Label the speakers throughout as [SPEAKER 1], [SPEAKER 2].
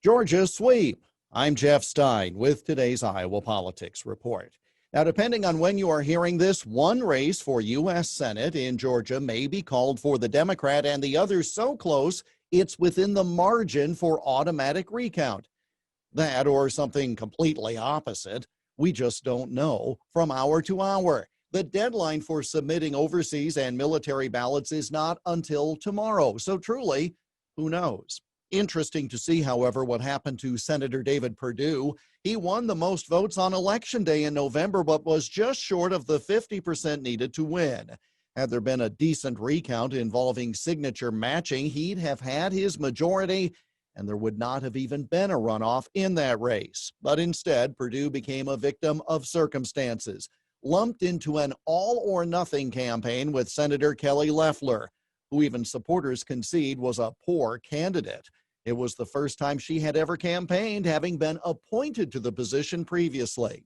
[SPEAKER 1] Georgia sweep. I'm Jeff Stein with today's Iowa Politics Report. Now, depending on when you are hearing this, one race for U.S. Senate in Georgia may be called for the Democrat and the other so close it's within the margin for automatic recount. That or something completely opposite. We just don't know from hour to hour. The deadline for submitting overseas and military ballots is not until tomorrow. So truly, who knows? Interesting to see, however, what happened to Senator David Perdue. He won the most votes on Election Day in November, but was just short of the 50% needed to win. Had there been a decent recount involving signature matching, he'd have had his majority, and there would not have even been a runoff in that race. But instead, Perdue became a victim of circumstances, lumped into an all-or-nothing campaign with Senator Kelly Loeffler, who even supporters concede was a poor candidate. It was the first time she had ever campaigned, having been appointed to the position previously.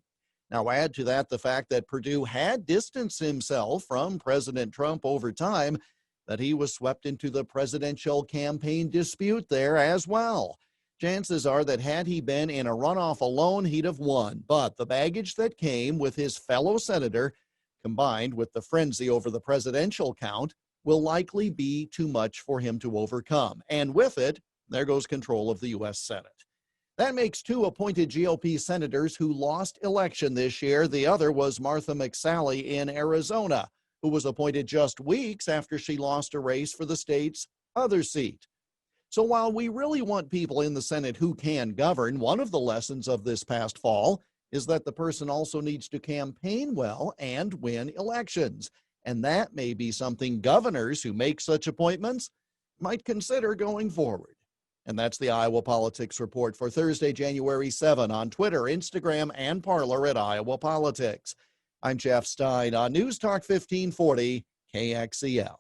[SPEAKER 1] Now add to that the fact that Perdue had distanced himself from President Trump over time, that he was swept into the presidential campaign dispute there as well. Chances are that had he been in a runoff alone, he'd have won. But the baggage that came with his fellow senator, combined with the frenzy over the presidential count, will likely be too much for him to overcome. And with it, there goes control of the U.S. Senate. That makes two appointed GOP senators who lost election this year. The other was Martha McSally in Arizona, who was appointed just weeks after she lost a race for the state's other seat. So while we really want people in the Senate who can govern, one of the lessons of this past fall is that the person also needs to campaign well and win elections. And that may be something governors who make such appointments might consider going forward. And that's the Iowa Politics Report for Thursday, January 7 on Twitter, Instagram, and Parler at Iowa Politics. I'm Jeff Stein on News Talk 1540 KXEL.